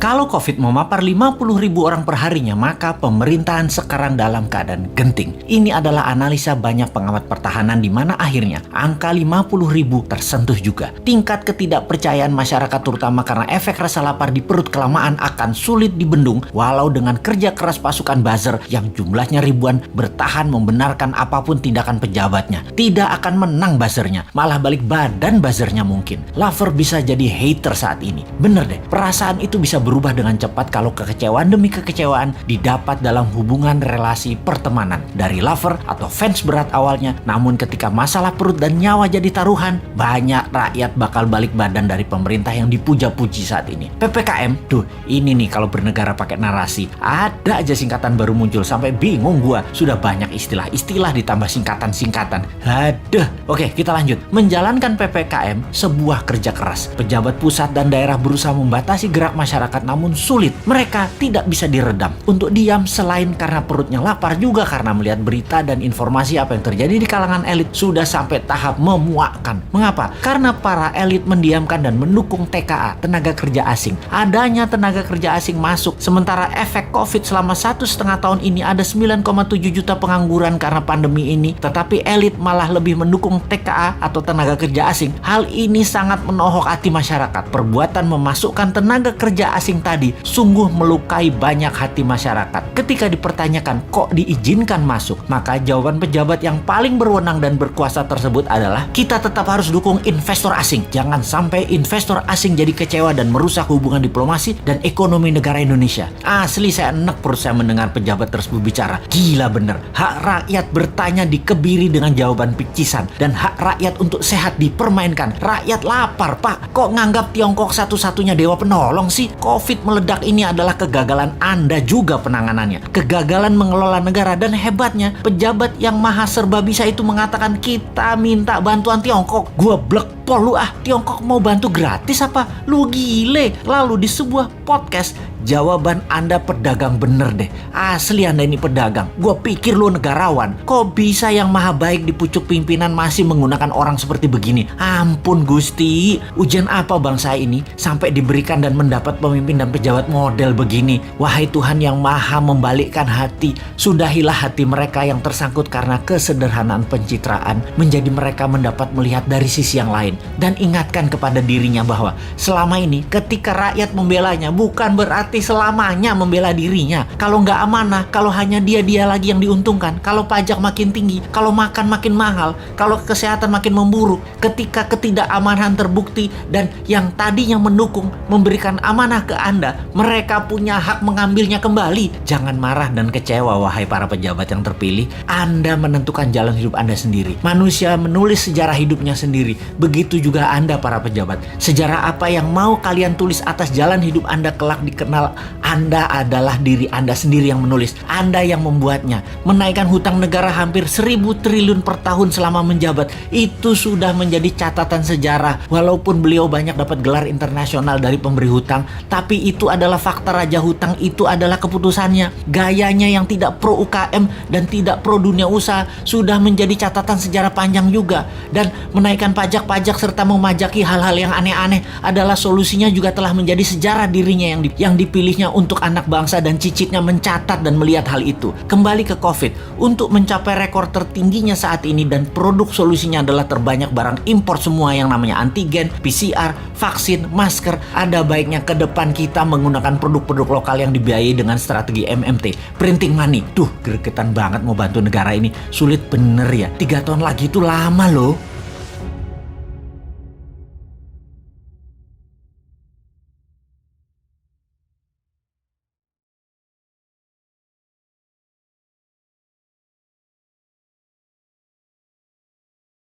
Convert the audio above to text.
Kalau COVID memapar 50.000 orang perharinya, maka pemerintahan sekarang dalam keadaan genting. Ini adalah analisa banyak pengamat pertahanan di mana akhirnya angka 50.000 tersentuh juga. Tingkat ketidakpercayaan masyarakat terutama karena efek rasa lapar di perut kelamaan akan sulit dibendung walau dengan kerja keras pasukan buzzer yang jumlahnya ribuan bertahan membenarkan apapun tindakan pejabatnya. Tidak akan menang buzzernya, malah balik badan buzzernya mungkin. Lover bisa jadi hater saat ini. Bener deh, perasaan itu bisa berubah dengan cepat kalau kekecewaan demi kekecewaan didapat dalam hubungan relasi pertemanan. Dari lover atau fans berat awalnya, namun ketika masalah perut dan nyawa jadi taruhan, banyak rakyat bakal balik badan dari pemerintah yang dipuja-puji saat ini. PPKM, tuh ini nih kalau bernegara pakai narasi. Ada aja singkatan baru muncul, sampai bingung gua. Sudah banyak istilah-istilah ditambah singkatan-singkatan. Haduh. Oke, kita lanjut. Menjalankan PPKM sebuah kerja keras. Pejabat pusat dan daerah berusaha membatasi gerak masyarakat namun sulit. Mereka tidak bisa diredam untuk diam selain karena perutnya lapar, juga karena melihat berita dan informasi apa yang terjadi di kalangan elit sudah sampai tahap memuakkan. Mengapa? Karena para elit mendiamkan dan mendukung TKA, tenaga kerja asing. Adanya tenaga kerja asing masuk, sementara efek COVID selama 1,5 tahun ini ada 9,7 juta pengangguran karena pandemi ini, tetapi elit malah lebih mendukung TKA atau tenaga kerja asing. Hal ini sangat menohok hati masyarakat. Perbuatan memasukkan tenaga kerja asing tadi sungguh melukai banyak hati masyarakat. Ketika dipertanyakan kok diizinkan masuk, maka jawaban pejabat yang paling berwenang dan berkuasa tersebut adalah kita tetap harus dukung investor asing. Jangan sampai investor asing jadi kecewa dan merusak hubungan diplomasi dan ekonomi negara Indonesia. Asli saya enek perut saya mendengar pejabat tersebut bicara. Gila bener. Hak rakyat bertanya dikebiri dengan jawaban picisan dan hak rakyat untuk sehat dipermainkan. Rakyat lapar, Pak. Kok nganggap Tiongkok satu-satunya dewa penolong sih? COVID meledak ini adalah kegagalan Anda juga penanganannya. Kegagalan mengelola negara, dan hebatnya pejabat yang maha serba bisa itu mengatakan kita minta bantuan Tiongkok. Gua blekpol lu ah. Tiongkok mau bantu gratis apa? Lu gile. Lalu di sebuah podcast, jawaban Anda pedagang bener deh. Asli Anda ini pedagang. Gua pikir lu negarawan. Kok bisa yang maha baik di pucuk pimpinan masih menggunakan orang seperti begini? Ampun Gusti. Ujian apa bangsa ini sampai diberikan dan mendapat pemimpin dan pejabat model begini? Wahai Tuhan yang maha membalikkan hati, sudahilah hati mereka yang tersangkut karena kesederhanaan pencitraan, menjadi mereka mendapat melihat dari sisi yang lain. Dan ingatkan kepada dirinya bahwa selama ini ketika rakyat membelanya bukan berarti selamanya membela dirinya. Kalau nggak amanah, kalau hanya dia lagi yang diuntungkan, kalau pajak makin tinggi, kalau makan makin mahal, kalau kesehatan makin memburuk, ketika ketidakamanan terbukti dan yang tadinya mendukung memberikan amanah ke Anda, mereka punya hak mengambilnya kembali. Jangan marah dan kecewa wahai para pejabat yang terpilih. Anda menentukan jalan hidup Anda sendiri. Manusia menulis sejarah hidupnya sendiri. Begitu juga Anda para pejabat. Sejarah apa yang mau kalian tulis atas jalan hidup Anda kelak dikenal Anda adalah diri Anda sendiri yang menulis. Anda yang membuatnya. Menaikkan hutang negara hampir 1.000 triliun per tahun selama menjabat. Itu sudah menjadi catatan sejarah. Walaupun beliau banyak dapat gelar internasional dari pemberi hutang, tapi itu adalah fakta. Raja hutang itu adalah keputusannya. Gayanya yang tidak pro UKM dan tidak pro dunia usaha sudah menjadi catatan sejarah panjang juga. Dan menaikkan pajak-pajak serta memajaki hal-hal yang aneh-aneh adalah solusinya juga telah menjadi sejarah dirinya yang dipilihnya untuk anak bangsa, dan cicitnya mencatat dan melihat hal itu. Kembali ke COVID, untuk mencapai rekor tertingginya saat ini dan produk solusinya adalah terbanyak barang impor semua yang namanya antigen, PCR, vaksin, masker. Ada baiknya ke depan kita menggunakan produk-produk lokal yang dibiayai dengan strategi MMT, printing money. Duh, gregetan banget mau bantu negara ini. Sulit bener ya. 3 tahun lagi itu lama loh.